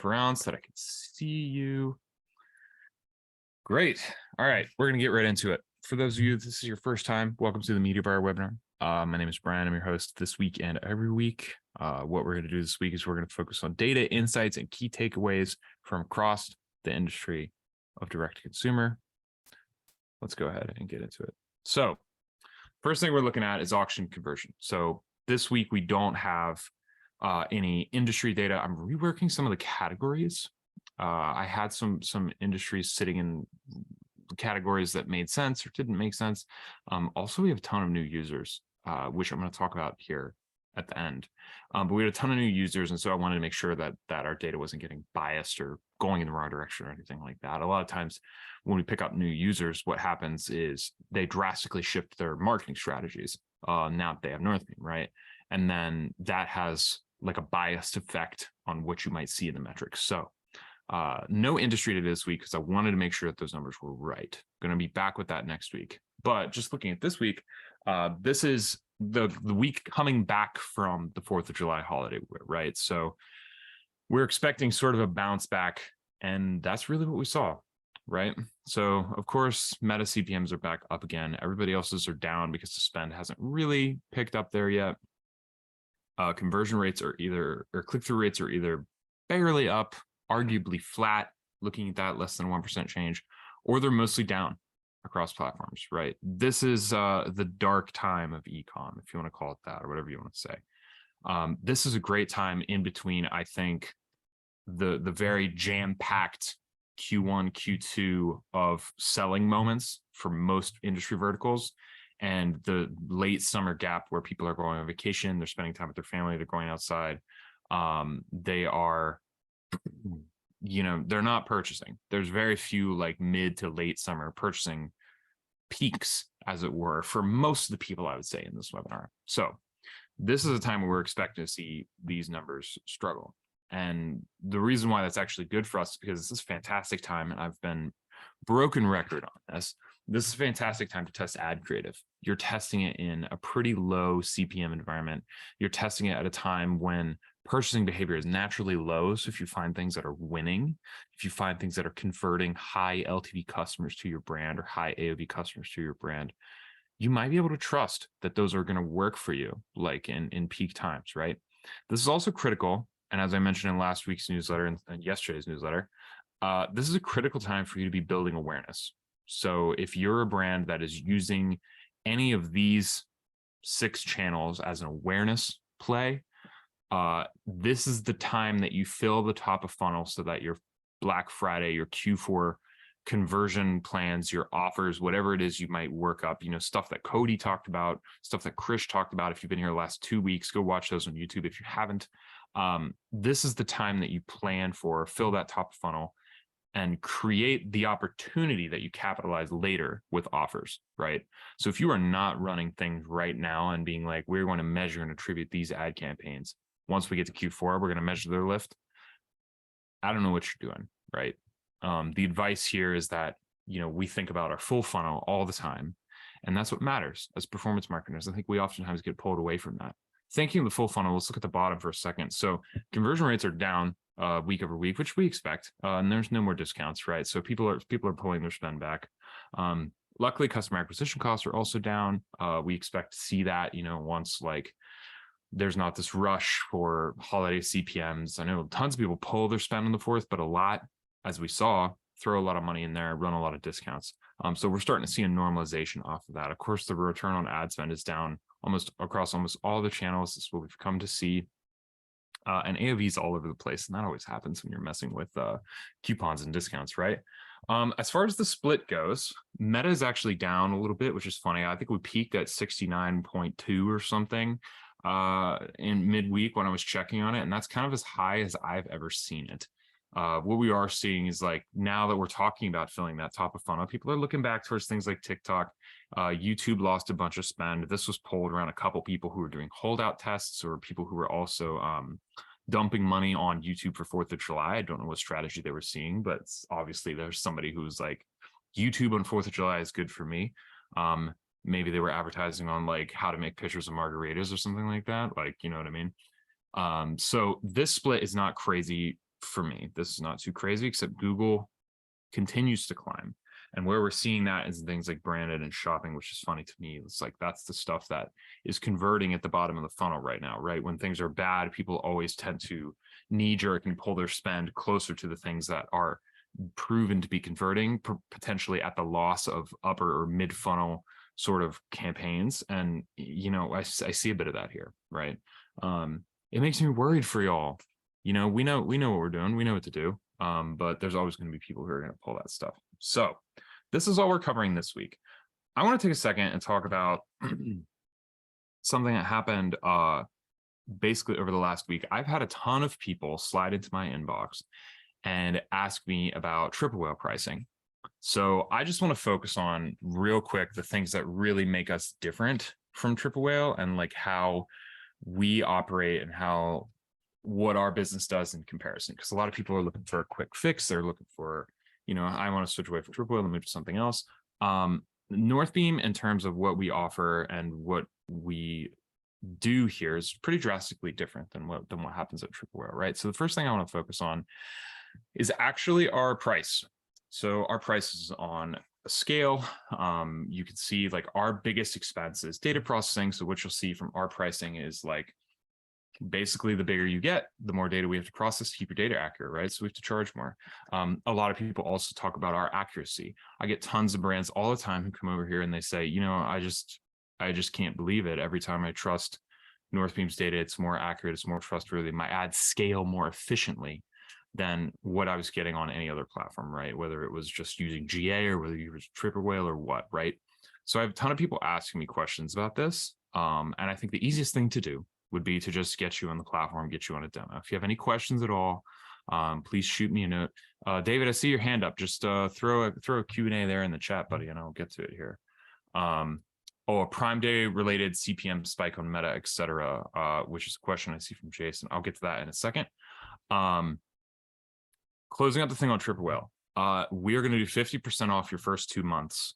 stuff around so that I can see you. Great. All right, we're going to get right into it. For those of you, this is your first time, welcome to the Media Buyer webinar. My name is Brian. I'm your host this week and every week. What we're going to do this week is we're going to focus on data, insights, and key takeaways from across the industry of direct-to-consumer. Let's go ahead and get into it. So first thing we're looking at is auction conversion. So this week we don't have any industry data. I'm reworking some of the categories. I had some industries sitting in categories that made sense or didn't make sense. Also, we have a ton of new users, which I'm going to talk about here at the end. But we had a ton of new users, and so I wanted to make sure that our data wasn't getting biased or going in the wrong direction or anything like that. A lot of times when we pick up new users, what happens is they drastically shift their marketing strategies now that they have Northbeam, right? And then that has like a biased effect on what you might see in the metrics. So no industry data this week because I wanted to make sure that those numbers were right. Going to be back with that next week. But just looking at this week, this is the week coming back from the 4th of July holiday, right? So we're expecting sort of a bounce back, and that's really what we saw, right? So of course, Meta CPMs are back up again. Everybody else's are down because the spend hasn't really picked up there yet. Conversion rates are click-through rates are either barely up, arguably flat, looking at that less than 1% change, or they're mostly down across platforms, right? This is the dark time of e-com, if you want to call it that, or whatever you want to say. This is a great time in between, I think, the very jam-packed Q1, Q2 of selling moments for most industry verticals, and the late summer gap where people are going on vacation, they're spending time with their family, they're going outside. They are, they're not purchasing. There's very few like mid to late summer purchasing peaks, as it were, for most of the people, I would say, in this webinar. So this is a time where we're expecting to see these numbers struggle. And the reason why that's actually good for us is because this is a fantastic time, and I've been broken record on this. This is a fantastic time to test ad creative. You're testing it in a pretty low CPM environment. You're testing it at a time when purchasing behavior is naturally low. So if you find things that are winning, if you find things that are converting high LTV customers to your brand or high AOV customers to your brand, you might be able to trust that those are going to work for you, like in peak times, right? This is also critical. And as I mentioned in last week's newsletter and yesterday's newsletter, this is a critical time for you to be building awareness. So if you're a brand that is using any of these 6 channels as an awareness play, this is the time that you fill the top of funnel so that your Black Friday, your Q4 conversion plans, your offers, whatever it is you might work up, stuff that Cody talked about, stuff that Krish talked about. If you've been here the last 2 weeks, go watch those on YouTube. If you haven't, this is the time that you plan for, fill that top of funnel, and create the opportunity that you capitalize later with offers, right? So if you are not running things right now and being like, we're going to measure and attribute these ad campaigns, once we get to Q4, we're going to measure their lift. I don't know what you're doing, right? The advice here is that, we think about our full funnel all the time, and that's what matters as performance marketers. I think we oftentimes get pulled away from that. Thinking of the full funnel, let's look at the bottom for a second. So conversion rates are down week over week, which we expect, and there's no more discounts, right? So people are pulling their spend back. Luckily, customer acquisition costs are also down. We expect to see that, once like there's not this rush for holiday CPMs. I know tons of people pull their spend on the 4th, but a lot, as we saw, throw a lot of money in there, run a lot of discounts. So we're starting to see a normalization off of that. Of course, the return on ad spend is down across almost all the channels. This is what we've come to see. And AOV's all over the place, and that always happens when you're messing with coupons and discounts, right? As far as the split goes, Meta is actually down a little bit, which is funny. I think we peaked at 69.2 or something in midweek when I was checking on it, and that's kind of as high as I've ever seen it. What we are seeing is like, now that we're talking about filling that top of funnel, people are looking back towards things like TikTok. YouTube lost a bunch of spend. This was polled around a couple people who were doing holdout tests, or people who were also dumping money on YouTube for 4th of July. I don't know what strategy they were seeing, but obviously there's somebody who's like, YouTube on 4th of July is good for me. Maybe they were advertising on like how to make pictures of margaritas or something like that. Like, you know what I mean? So this split is not crazy. for me. This is not too crazy, except Google continues to climb. And where we're seeing that is things like branded and shopping, which is funny to me. It's like that's the stuff that is converting at the bottom of the funnel right now, right? When things are bad, people always tend to knee jerk and pull their spend closer to the things that are proven to be converting, potentially at the loss of upper or mid funnel sort of campaigns. And, you know, I see a bit of that here, right? It makes me worried for y'all. You know, we know what we're doing. We know what to do. But there's always going to be people who are going to pull that stuff. So this is all we're covering this week. I want to take a second and talk about something that happened basically over the last week. I've had a ton of people slide into my inbox and ask me about triple whale pricing. So I just want to focus on real quick the things that really make us different from triple whale and like how we operate and what our business does in comparison. Because a lot of people are looking for a quick fix. They're looking for, you know, I want to switch away from triple whale and move to something else. Northbeam, in terms of what we offer and what we do here, is pretty drastically different than what happens at triple whale, right? So the first thing I want to focus on is actually our price. So our price is on a scale. You can see like our biggest expense is data processing. So what you'll see from our pricing is like basically the bigger you get, the more data we have to process to keep your data accurate, right? So we have to charge more. A lot of people also talk about our accuracy. I get tons of brands all the time who come over here and they say, you know, I just can't believe it. Every time I trust Northbeam's data, it's more accurate, it's more trustworthy. My ads scale more efficiently than what I was getting on any other platform, right? Whether it was just using GA or whether you were triple whale or what, right? So I have a ton of people asking me questions about this. And I think the easiest thing to do would be to just get you on the platform, get you on a demo. If you have any questions at all, please shoot me a note. David, I see your hand up. Just throw a Q&A there in the chat, buddy, and I'll get to it here. A Prime Day related CPM spike on Meta, etc., which is a question I see from Jason. I'll get to that in a second. Closing out the thing on triple whale, we are going to do 50% off your first 2 months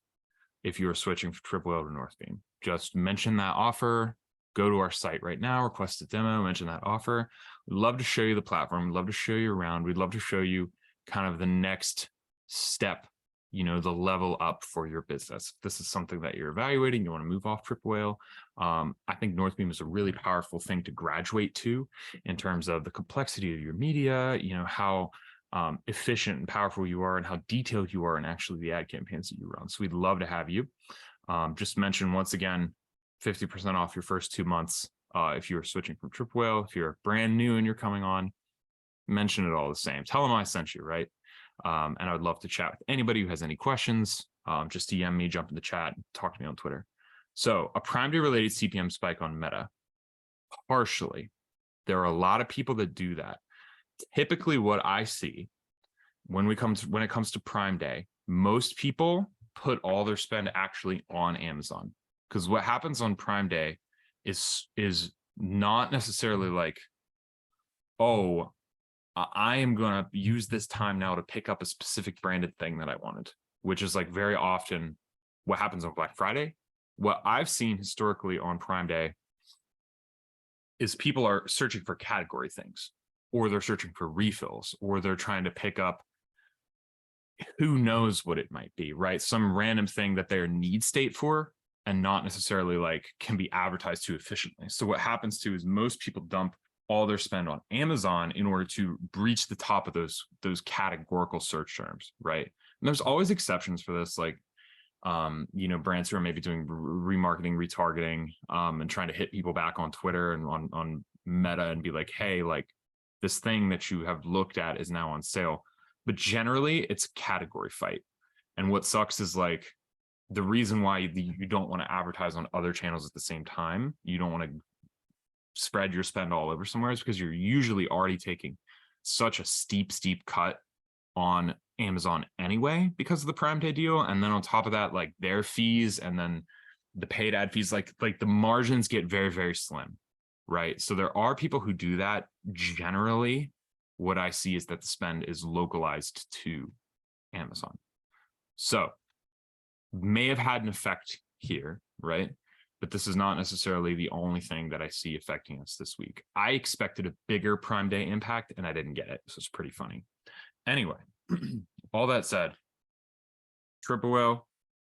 if you are switching from triple whale to Northbeam. Just mention that offer. Go to our site right now, request a demo, mention that offer. We'd love to show you the platform. We'd love to show you around. We'd love to show you kind of the next step, you know, the level up for your business. If this is something that you're evaluating, you want to move off triple whale. I think Northbeam is a really powerful thing to graduate to in terms of the complexity of your media, you know, how efficient and powerful you are and how detailed you are in actually the ad campaigns that you run. So we'd love to have you. Just mention once again, 50% off your first 2 months if you're switching from triple whale. If you're brand new and you're coming on, mention it all the same. Tell them I sent you, right? And I would love to chat with anybody who has any questions. Just DM me, jump in the chat, talk to me on Twitter. So a Prime Day related CPM spike on Meta, partially. There are a lot of people that do that. Typically what I see when it comes to Prime Day, most people put all their spend actually on Amazon. Because what happens on Prime Day is not necessarily like, oh, I am going to use this time now to pick up a specific branded thing that I wanted, which is like very often what happens on Black Friday. What I've seen historically on Prime Day is people are searching for category things, or they're searching for refills, or they're trying to pick up who knows what it might be, right? Some random thing that they're need state for, and not necessarily like can be advertised too efficiently. So what happens too is most people dump all their spend on Amazon in order to breach the top of those categorical search terms, right? And there's always exceptions for this, like you know, brands who are maybe doing remarketing, retargeting, and trying to hit people back on Twitter and on Meta and be like, hey, like this thing that you have looked at is now on sale. But generally, it's a category fight. And what sucks is like the reason why you don't want to advertise on other channels at the same time, you don't want to spread your spend all over somewhere, is because you're usually already taking such a steep cut on Amazon anyway because of the Prime Day deal. And then on top of that, like their fees and then the paid ad fees, like the margins get very, very slim, right? So there are people who do that. Generally, what I see is that the spend is localized to Amazon. So may have had an effect here, right? but this is not necessarily the only thing that I see affecting us this week. I expected a bigger Prime Day impact and I didn't get it. So it's pretty funny. Anyway, all that said, Triple Whale,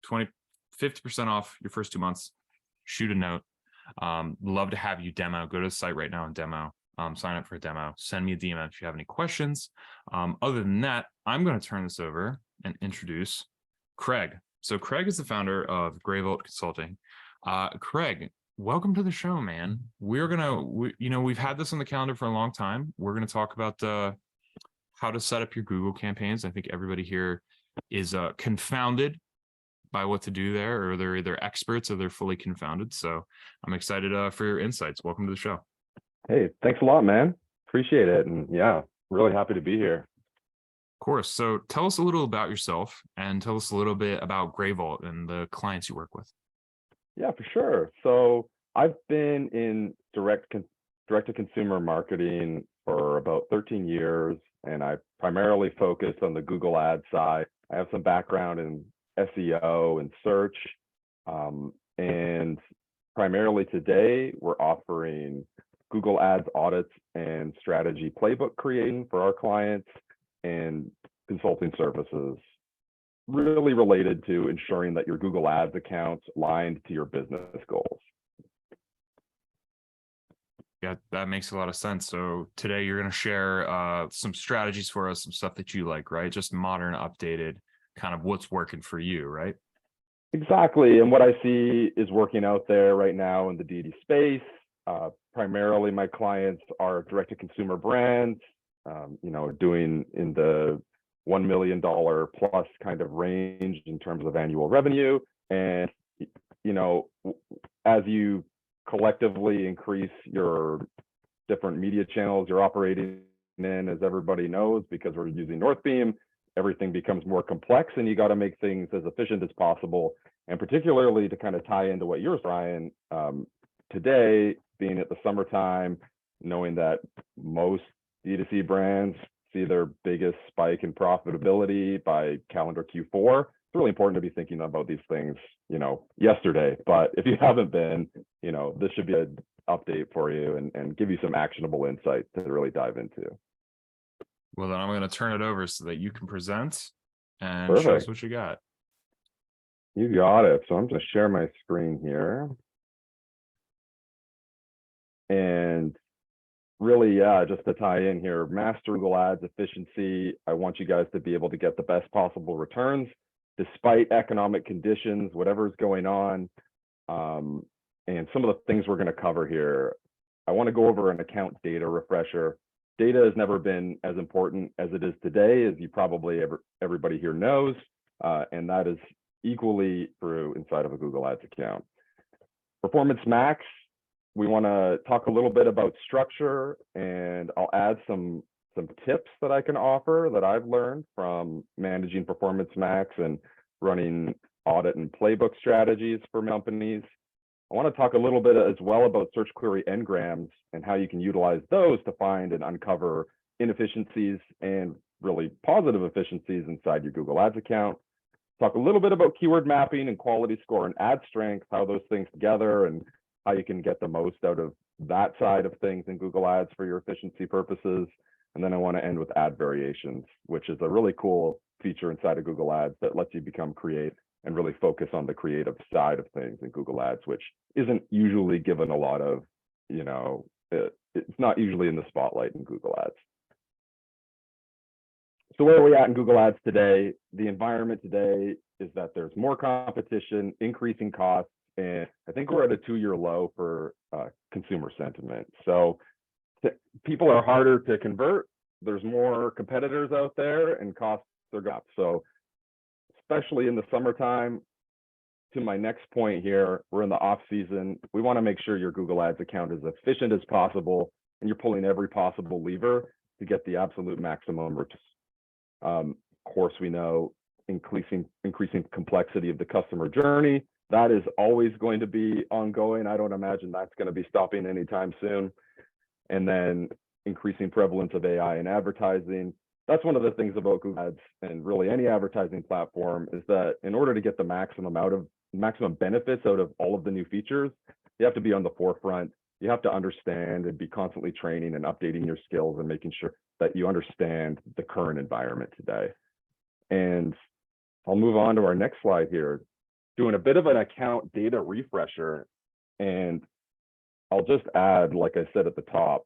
50% off your first 2 months. Shoot a note. Love to have you demo. Go to the site right now and demo. Sign up for a demo. Send me a DM if you have any questions. Other than that, I'm going to turn this over and introduce Craig. So Craig is the founder of Grey Vault Consulting. Craig, welcome to the show, man. We've had this on the calendar for a long time. We're going to talk about how to set up your Google campaigns. I think everybody here is confounded by what to do there, or they're either experts or they're fully confounded. So I'm excited for your insights. Welcome to the show. Hey, thanks a lot, man. Appreciate it. And yeah, really happy to be here. Of course. So tell us a little about yourself and tell us a little bit about Grey Vault and the clients you work with. Yeah, for sure. So I've been in direct-to-consumer marketing for about 13 years, and I primarily focus on the Google Ads side. I have some background in SEO and search, and primarily today we're offering Google Ads audits and strategy playbook creating for our clients and consulting services really related to ensuring that your Google Ads accounts aligned to your business goals. Yeah, that makes a lot of sense. So today you're going to share some strategies for us, some stuff that you like, right? Just modern, updated, kind of what's working for you, right? Exactly. And what I see is working out there right now in the DD space. Primarily, my clients are direct-to-consumer brands, doing in the $1 million plus kind of range in terms of annual revenue. And, as you collectively increase your different media channels you're operating in, as everybody knows, because we're using Northbeam, everything becomes more complex and you got to make things as efficient as possible. And particularly to kind of tie into what you're saying, today, being at the summertime, knowing that most D2C brands see their biggest spike in profitability by calendar Q4, it's really important to be thinking about these things, yesterday. But if you haven't been, this should be an update for you and give you some actionable insights to really dive into. Well, then I'm going to turn it over so that you can present and Perfect. show us what you got. You got it. So I'm going to share my screen here. And really, just to tie in here, master Google Ads efficiency. I want you guys to be able to get the best possible returns despite economic conditions, whatever's going on. And some of the things we're going to cover here, I want to go over an account data refresher. Data has never been as important as it is today, as you probably everybody here knows, and that is equally true inside of a Google Ads account. Performance Max, we want to talk a little bit about structure, and I'll add some tips that I can offer that I've learned from managing Performance Max and running audit and playbook strategies for companies. I want to talk a little bit as well about search query engrams and how you can utilize those to find and uncover inefficiencies and really positive efficiencies inside your Google Ads account. Talk a little bit about keyword mapping and quality score and ad strength, how those things together and how you can get the most out of that side of things in Google Ads for your efficiency purposes. And then I want to end with ad variations, which is a really cool feature inside of Google Ads that lets you become creative and really focus on the creative side of things in Google Ads, which isn't usually given a lot of, it's not usually in the spotlight in Google Ads. So where are we at in Google Ads today? The environment today is that there's more competition, increasing costs, and I think we're at a 2-year low for consumer sentiment. So people are harder to convert. There's more competitors out there and costs are up. So especially in the summertime, to my next point here, we're in the off season. We want to make sure your Google Ads account is efficient as possible and you're pulling every possible lever to get the absolute maximum returns. Of course, we know increasing complexity of the customer journey. That is always going to be ongoing. I don't imagine that's going to be stopping anytime soon. And then increasing prevalence of AI in advertising. That's one of the things about Google Ads and really any advertising platform is that in order to get the maximum out of maximum benefits out of all of the new features, you have to be on the forefront. You have to understand and be constantly training and updating your skills and making sure that you understand the current environment today. And I'll move on to our next slide here, doing a bit of an account data refresher. And I'll just add, like I said at the top,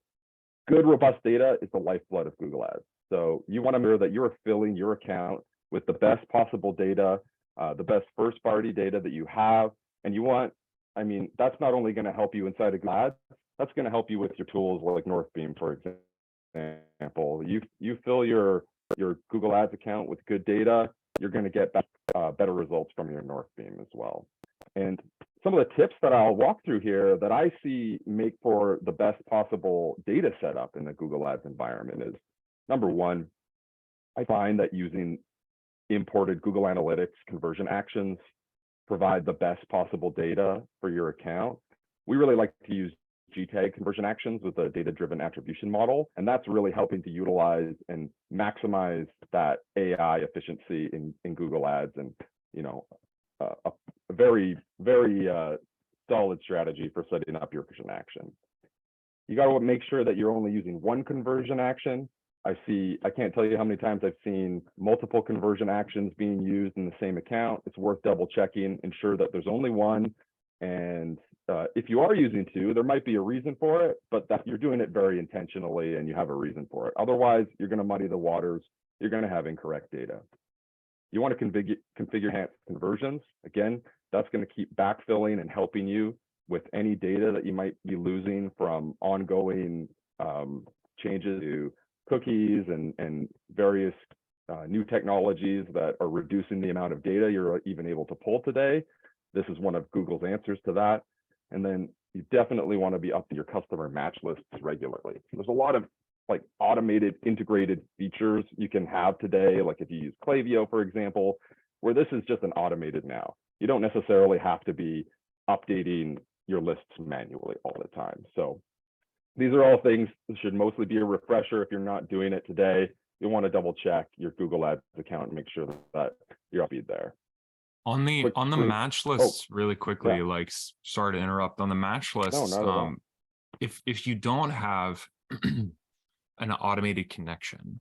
good, robust data is the lifeblood of Google Ads. So you want to make sure that you're filling your account with the best possible data, the best first-party data that you have. And you want, I mean, that's not only going to help you inside of Google Ads, that's going to help you with your tools like Northbeam, for example. You fill your Google Ads account with good data, you're going to get better results from your Northbeam as well. And some of the tips that I'll walk through here that I see make for the best possible data setup in the Google Ads environment is, number one, I find that using imported Google Analytics conversion actions provide the best possible data for your account. We really like to use GTAG conversion actions with a data-driven attribution model, and that's really helping to utilize and maximize that AI efficiency in Google Ads, and a very, very solid strategy for setting up your conversion action. You got to make sure that you're only using one conversion action. I can't tell you how many times I've seen multiple conversion actions being used in the same account. It's worth double checking, ensure that there's only one. And if you are using two, there might be a reason for it, but that you're doing it very intentionally and you have a reason for it. Otherwise, you're going to muddy the waters. You're going to have incorrect data. You want to configure enhanced conversions. Again, that's going to keep backfilling and helping you with any data that you might be losing from ongoing changes to cookies and various new technologies that are reducing the amount of data you're even able to pull today. This is one of Google's answers to that. And then you definitely want to be updating your customer match lists regularly. There's a lot of like automated integrated features you can have today, like if you use Klaviyo, for example, where this is just an automated now. You don't necessarily have to be updating your lists manually all the time. So these are all things that should mostly be a refresher. If you're not doing it today, you'll want to double check your Google Ads account and make sure that you're updated there. On the match lists, really quickly, yeah. like, sorry to interrupt, on the match lists, No, not at all. if you don't have an automated connection,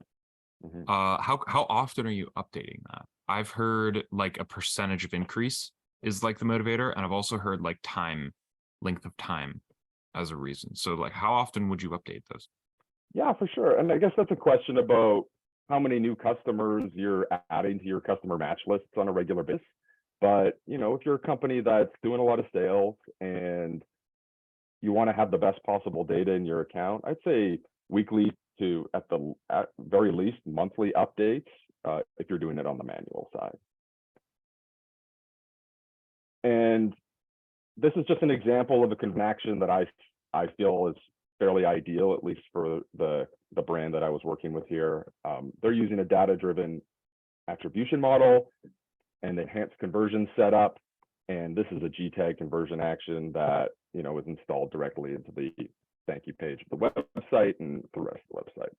how often are you updating that? I've heard like a percentage of increase is like the motivator, and I've also heard like length of time as a reason. So like, how often would you update those? Yeah, for sure. And I guess that's a question about how many new customers you're adding to your customer match lists on a regular basis. But if you're a company that's doing a lot of sales and you want to have the best possible data in your account, I'd say weekly to at very least monthly updates if you're doing it on the manual side. And this is just an example of a conversion action that I feel is fairly ideal, at least for the brand that I was working with here. They're using a data-driven attribution model and enhanced conversion setup. And this is a GTAG conversion action that is installed directly into the thank you page of the website and the rest of the website.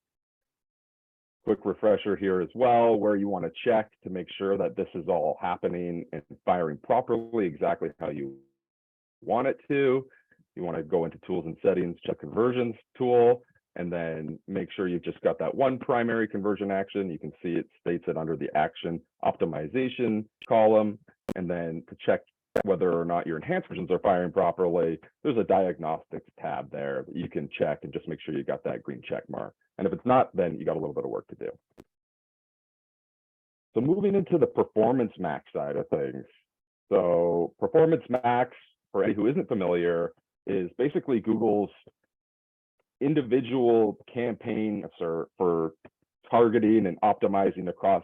Quick refresher here as well, where you want to check to make sure that this is all happening and firing properly, exactly how you want it to. You want to go into tools and settings, check conversions tool, and then make sure you've just got that one primary conversion action. You can see it states it under the action optimization column. And then to check whether or not your enhanced versions are firing properly, there's a diagnostics tab there that you can check and just make sure you got that green check mark. And if it's not, then you got a little bit of work to do. So moving into the Performance Max side of things. So Performance Max, for any who isn't familiar, is basically Google's individual campaign for targeting and optimizing across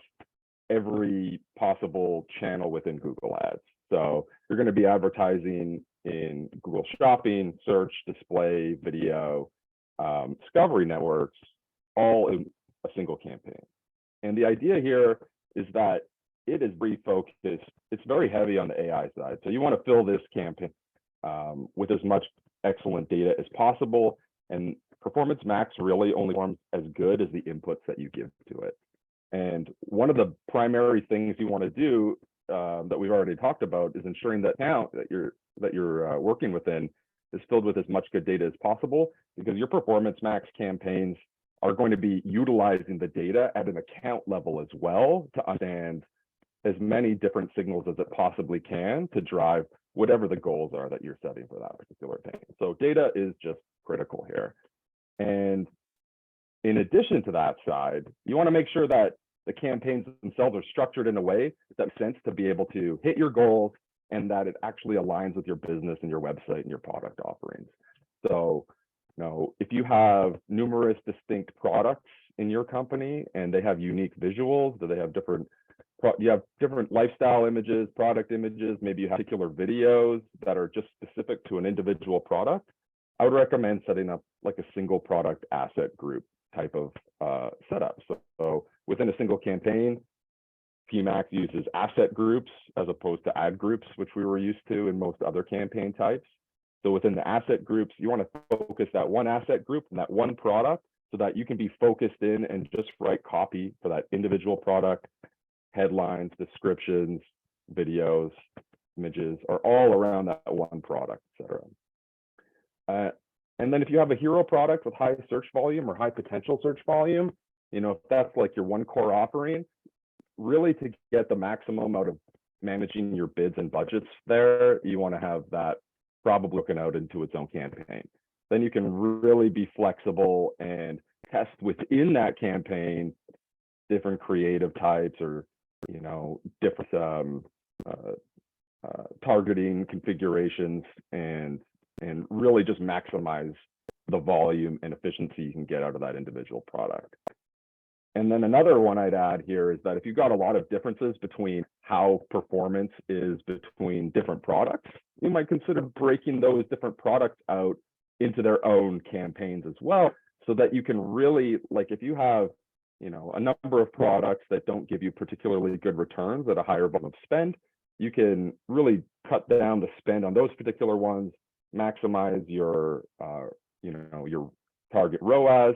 every possible channel within Google Ads. So you're going to be advertising in Google Shopping, search, display, video, discovery networks, all in a single campaign. And the idea here is that it is very focused. It's very heavy on the AI side. So you want to fill this campaign with as much excellent data as possible. And Performance Max really only forms as good as the inputs that you give to it. And one of the primary things you want to do that we've already talked about is ensuring that account that you're working within is filled with as much good data as possible, because your performance max campaigns are going to be utilizing the data at an account level as well to understand as many different signals as it possibly can to drive whatever the goals are that you're setting for that particular thing. So data is just critical here. And in addition to that side, you want to make sure that the campaigns themselves are structured in a way that makes sense to be able to hit your goals and that it actually aligns with your business and your website and your product offerings. So, if you have numerous distinct products in your company and they have unique visuals, do they have different, you have different lifestyle images, product images, maybe you have particular videos that are just specific to an individual product, I would recommend setting up like a single product asset group type of setup. So within a single campaign, PMAX uses asset groups as opposed to ad groups, which we were used to in most other campaign types. So within the asset groups, you want to focus that one asset group and that one product so that you can be focused in and just write copy for that individual product. Headlines, descriptions, videos, images are all around that one product, etc. And then if you have a hero product with high search volume or high potential search volume, if that's like your one core offering, really to get the maximum out of managing your bids and budgets there, you want to have that probably looking out into its own campaign. Then you can really be flexible and test within that campaign different creative types or different targeting configurations and really just maximize the volume and efficiency you can get out of that individual product. And then another one I'd add here is that if you've got a lot of differences between how performance is between different products, you might consider breaking those different products out into their own campaigns as well, so that you can really, like if you have, a number of products that don't give you particularly good returns at a higher volume of spend, you can really cut down the spend on those particular ones, maximize your, your target ROAS,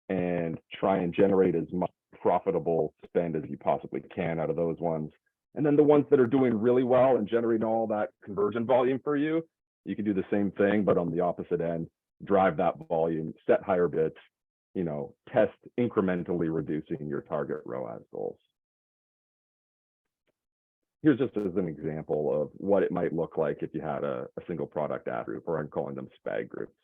and try and generate as much profitable spend as you possibly can out of those ones. And then the ones that are doing really well and generating all that conversion volume for you, you can do the same thing, but on the opposite end, drive that volume, set higher bits, test incrementally reducing your target ROAS goals. Here's just as an example of what it might look like if you had a single product ad group, or I'm calling them SPAG groups.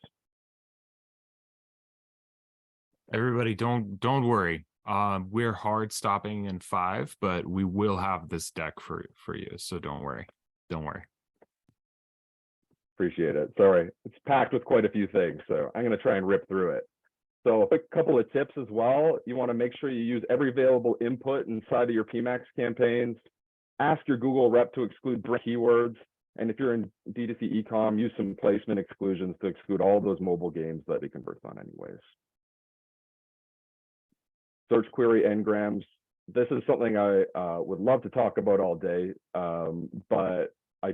Everybody, don't worry. We're hard stopping in 5, but we will have this deck for you. So don't worry. Appreciate it. Sorry, it's packed with quite a few things, so I'm going to try and rip through it. So a quick couple of tips as well. You want to make sure you use every available input inside of your PMAX campaigns. Ask your Google rep to exclude keywords. And if you're in D2C e-com, use some placement exclusions to exclude all those mobile games that it converts on anyways. Search query engrams. This is something I would love to talk about all day, but I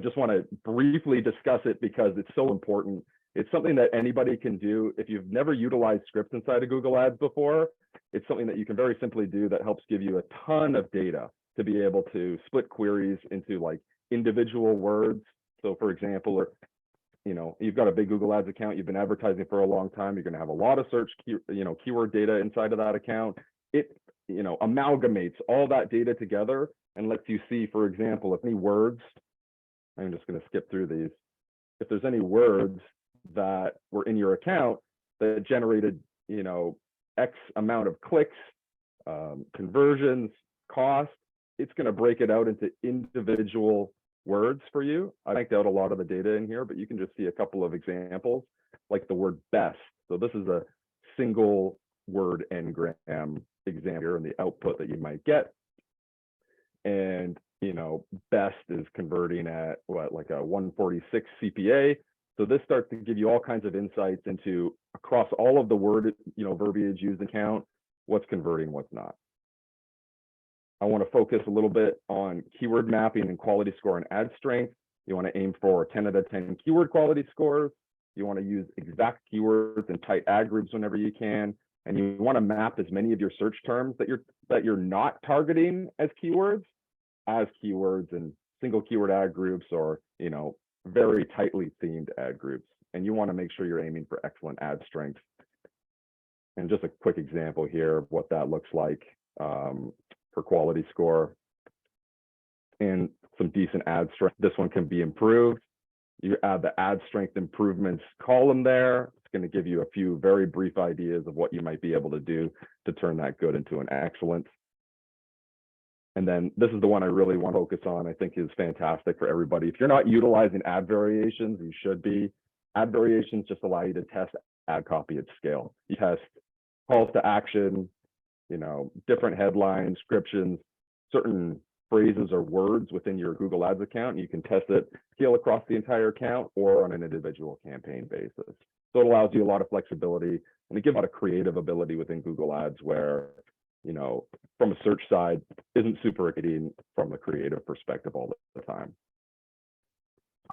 just want to briefly discuss it because it's so important. It's something that anybody can do. If you've never utilized scripts inside of Google Ads before, it's something that you can very simply do that helps give you a ton of data to be able to split queries into like individual words. So for example, you've got a big Google Ads account, you've been advertising for a long time, you're going to have a lot of search keyword data inside of that account. It amalgamates all that data together and lets you see, for example, if any words, I'm just going to skip through these, if there's any words that were in your account that generated X amount of clicks, conversions, cost, it's going to break it out into individual words for you. I banked out a lot of the data in here, but you can just see a couple of examples, like the word best. So this is a single word engram example here in the output that you might get. And, best is converting at like a 146 CPA. So this starts to give you all kinds of insights into across all of the word, verbiage used in count, what's converting, what's not. I want to focus a little bit on keyword mapping and quality score and ad strength. You want to aim for 10 out of 10 keyword quality scores. You want to use exact keywords and tight ad groups whenever you can. And you want to map as many of your search terms that you're not targeting as keywords as keywords in single keyword ad groups or, very tightly themed ad groups. And you want to make sure you're aiming for excellent ad strength. And just a quick example here of what that looks like for quality score and some decent ad strength. This one can be improved. You add the ad strength improvements column there. It's going to give you a few very brief ideas of what you might be able to do to turn that good into an excellent. And then this is the one I really want to focus on. I think is fantastic for everybody. If you're not utilizing ad variations, you should be. Ad variations just allow you to test ad copy at scale. You test calls to action, different headlines, descriptions, certain phrases or words within your Google Ads account. You can test it, scale across the entire account or on an individual campaign basis. So it allows you a lot of flexibility and it gives a lot of creative ability within Google Ads where, from a search side isn't super exciting from the creative perspective all the time.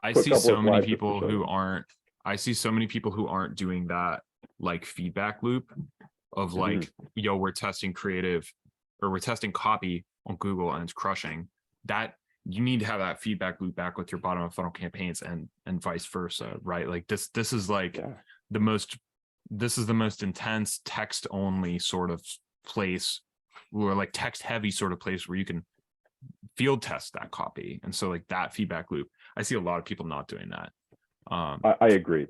I see so many people who aren't doing that like feedback loop of like, we're testing creative or we're testing copy on Google and it's crushing. That you need to have that feedback loop back with your bottom of funnel campaigns and vice versa, right? Like this is like the most intense text only sort of place, or like text heavy sort of place where you can field test that copy. And so like that feedback loop, I see a lot of people not doing that. I agree,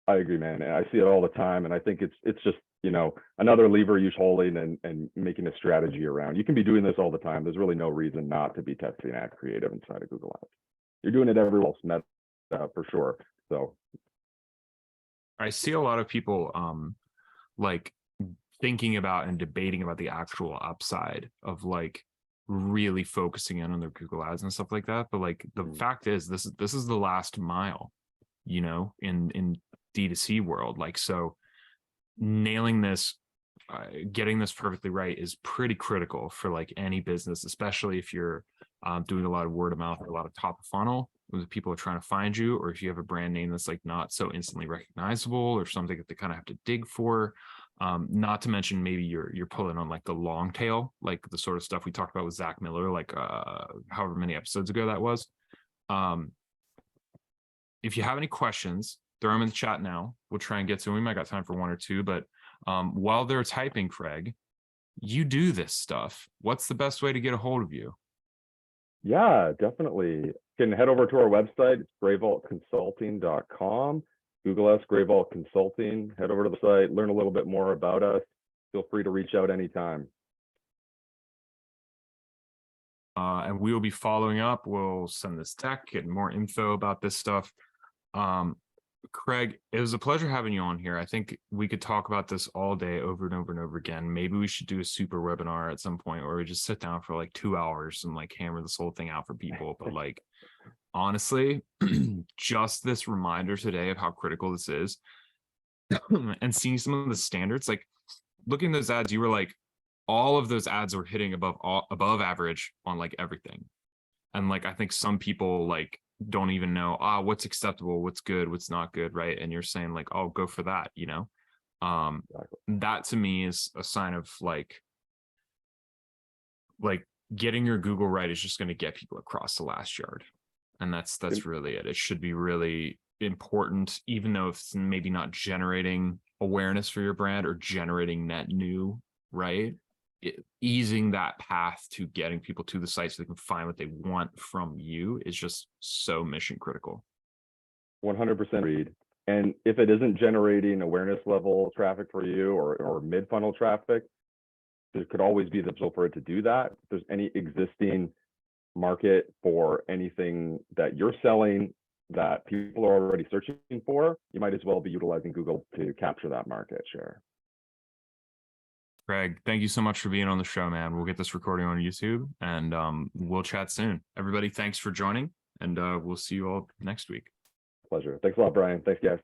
man. I see it all the time. And I think it's just, another lever you're holding and making a strategy around. You can be doing this all the time. There's really no reason not to be testing ad creative inside of Google Ads. You're doing it everywhere else, Meta for sure. So I see a lot of people like thinking about and debating about the actual upside of like really focusing in on their Google Ads and stuff like that. But like the fact is this is the last mile, in D2C world. Like, so nailing this, getting this perfectly right is pretty critical for like any business, especially if you're doing a lot of word of mouth or a lot of top of funnel with people are trying to find you, or if you have a brand name that's like not so instantly recognizable or something that they kind of have to dig for. Not to mention maybe you're pulling on like the long tail, like the sort of stuff we talked about with Zach Miller, like however many episodes ago that was. If you have any questions, throw them in the chat now. We'll try and get to them. We might got time for one or two, but while they're typing, Craig, you do this stuff. What's the best way to get a hold of you? Yeah, definitely. You can head over to our website. It's grayvaultconsulting.com. Google us, Gray Vault Consulting. Head over to the site, learn a little bit more about us. Feel free to reach out anytime. And we will be following up. We'll send this deck, get more info about this stuff. Craig, it was a pleasure having you on here. I think we could talk about this all day over and over and over again. Maybe we should do a super webinar at some point, or we just sit down for like 2 hours and like hammer this whole thing out for people. But like, honestly, just this reminder today of how critical this is and seeing some of the standards, like looking at those ads, you were like, all of those ads were hitting above average on like everything. And like, I think some people like don't even know, what's acceptable, what's good, what's not good. Right. And you're saying like, oh, go for that, exactly. That to me is a sign of like getting your Google right is just going to get people across the last yard. And that's really it. It should be really important, even though it's maybe not generating awareness for your brand or generating net new, right? Easing that path to getting people to the site so they can find what they want from you is just so mission critical. 100% read. And if it isn't generating awareness level traffic for you or mid funnel traffic, there could always be the potential for it to do that. If there's any existing market for anything that you're selling that people are already searching for, you might as well be utilizing Google to capture that market share. Craig, thank you so much for being on the show, man. We'll get this recording on YouTube and we'll chat soon. Everybody, thanks for joining, and we'll see you all next week. Pleasure. Thanks a lot, Brian. Thanks, guys.